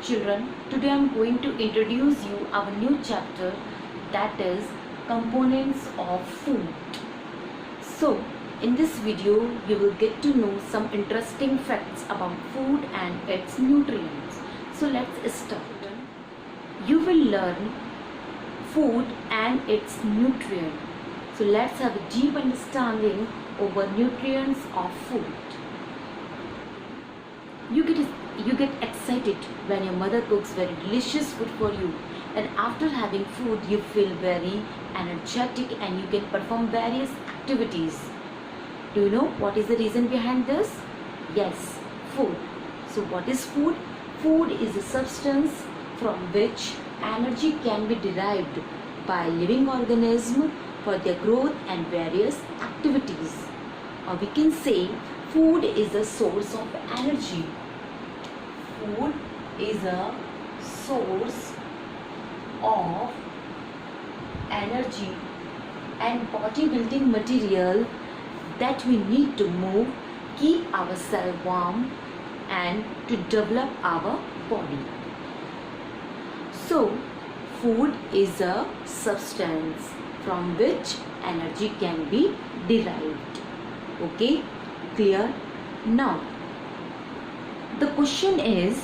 Children, today I am going to introduce you our new chapter, that is components of food. So, in this video you will get to know some interesting facts about food and its nutrients. So let's start. You will learn food and its nutrients. So let's have a deep understanding over nutrients of food. You get excited when your mother cooks very delicious food for you, and after having food you feel very energetic and you can perform various activities. Do you know what is the reason behind this? Yes, food. So what is food? Food is a substance from which energy can be derived by living organisms for their growth and various activities. Or we can say food is a source of energy. Food is a source of energy and body building material that we need to move, keep ourselves warm and to develop our body. So, food is a substance from which energy can be derived. Okay, clear? Now, the question is,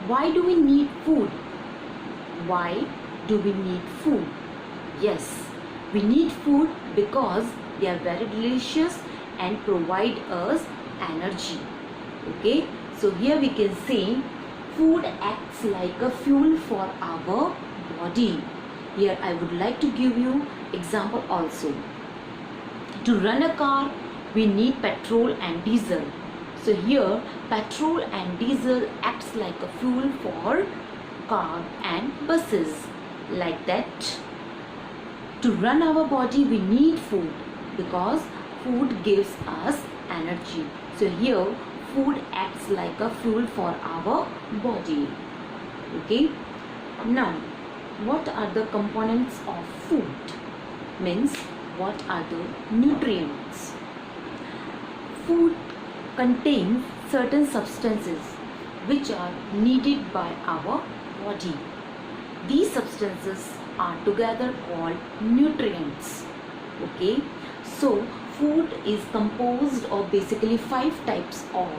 why do we need food? Why do we need food? Yes, we need food because they are very delicious and provide us energy. Okay, so here we can say food acts like a fuel for our body. Here I would like to give you example also. To run a car, we need petrol and diesel. So here petrol and diesel acts like a fuel for car and buses. Like that, to run our body we need food because food gives us energy. So here food acts like a fuel for our body. Okay, now what are the components of food? Means what are the nutrients? Food contains certain substances which are needed by our body. These substances are together called nutrients. Okay, so food is composed of basically 5 types of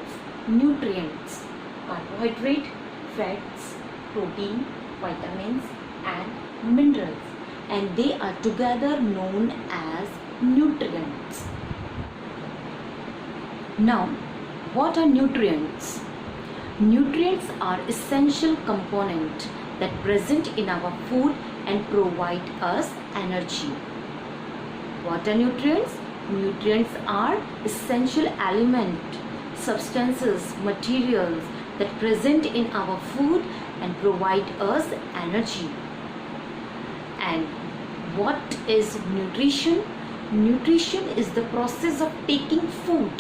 nutrients: carbohydrate, fats, protein, vitamins and minerals, and they are together known as nutrients. Now, what are nutrients? Nutrients are essential components that present in our food and provide us energy. What are nutrients? Nutrients are essential elements, substances, materials that present in our food and provide us energy. And what is nutrition? Nutrition is the process of taking food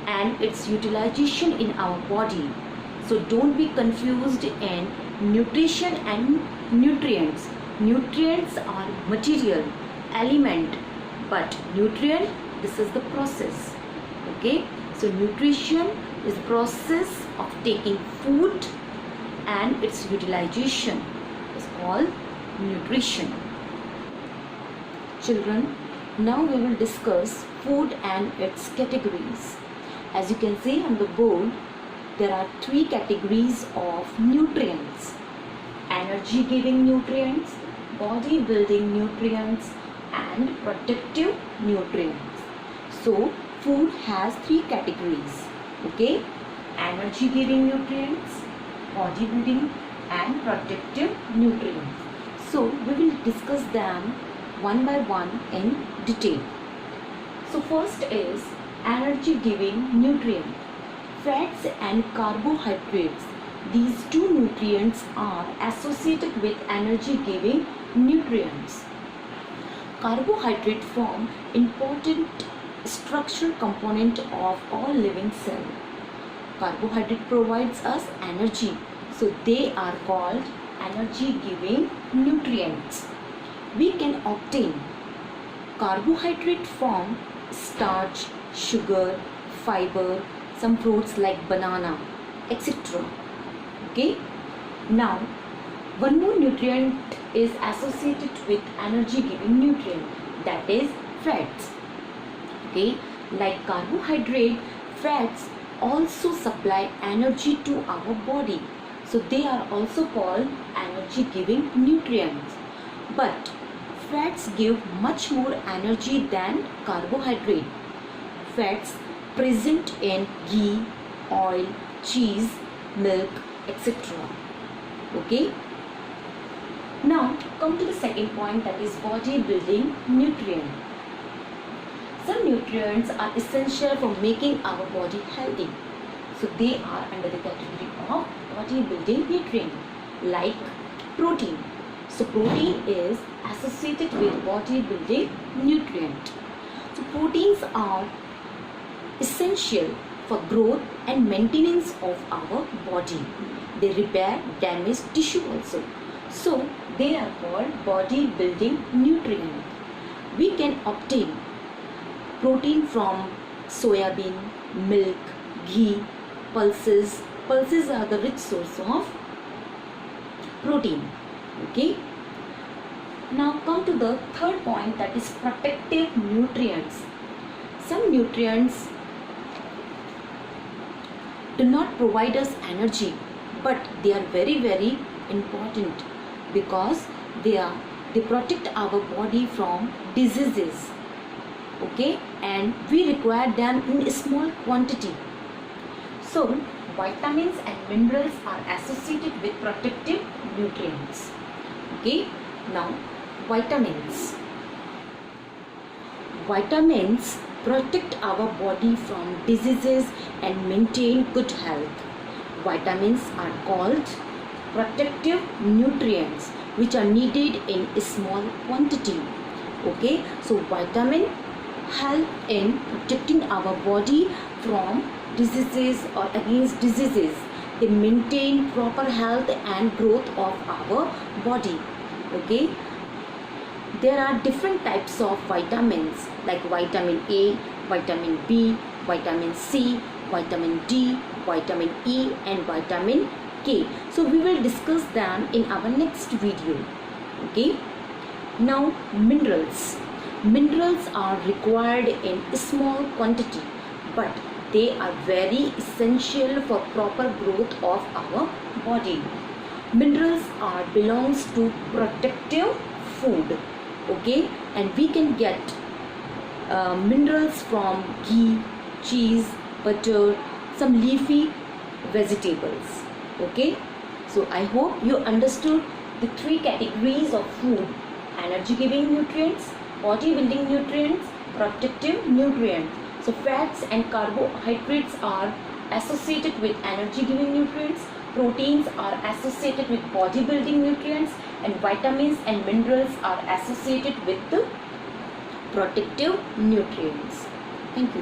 and its utilization in our body. So don't be confused in nutrition and nutrients. Nutrients are material, element, but nutrient, this is the process. Okay, so nutrition is the process of taking food and its utilization is called nutrition. Children, now we will discuss food and its categories. As you can see on the board, there are 3 categories of nutrients: energy giving nutrients, body building nutrients and protective nutrients. So food has 3 categories. Okay, energy giving nutrients, body building and protective nutrients. So we will discuss them one by one in detail. So first is energy giving nutrient. Fats and carbohydrates, these 2 nutrients are associated with energy giving nutrients. Carbohydrate form important structural component of all living cell. Carbohydrate provides us energy, so they are called energy giving nutrients. We can obtain carbohydrate from starch, sugar, fiber, some fruits like banana, etc. Okay. Now, one more nutrient is associated with energy giving nutrient, that is fats. Okay, like carbohydrate, fats also supply energy to our body, so they are also called energy giving nutrients. But fats give much more energy than carbohydrate. Fats present in ghee, oil, cheese, milk, etc. Okay. Now come to the second point, that is body building nutrient. Some nutrients are essential for making our body healthy. So they are under the category of body building nutrient, like protein. So protein is associated with body building nutrient. So proteins are essential for growth and maintenance of our body. They repair damaged tissue also. So they are called body building nutrient. We can obtain protein from soya bean, milk, ghee, pulses. Pulses are the rich source of protein. Okay. Now come to the third point, that is protective nutrients. Some nutrients do not provide us energy, but they are very important because they protect our body from diseases. Okay, and we require them in a small quantity. So vitamins and minerals are associated with protective nutrients. Okay, now vitamins. Vitamins protect our body from diseases and maintain good health. Vitamins are called protective nutrients which are needed in a small quantity. Okay, so vitamin help in protecting our body from diseases or against diseases. They maintain proper health and growth of our body. Okay, there are different types of vitamins like vitamin A, vitamin B, vitamin C, vitamin D, vitamin E and vitamin K. So we will discuss them in our next video. Okay, now minerals. Minerals are required in a small quantity, but they are very essential for proper growth of our body. Minerals belongs to protective food. Okay, and we can get minerals from ghee, cheese, butter, some leafy vegetables. Okay, so I hope you understood the three categories of food: energy giving nutrients, body building nutrients, protective nutrients. So fats and carbohydrates are associated with energy giving nutrients, proteins are associated with body building nutrients, and vitamins and minerals are associated with the protective nutrients. Thank you.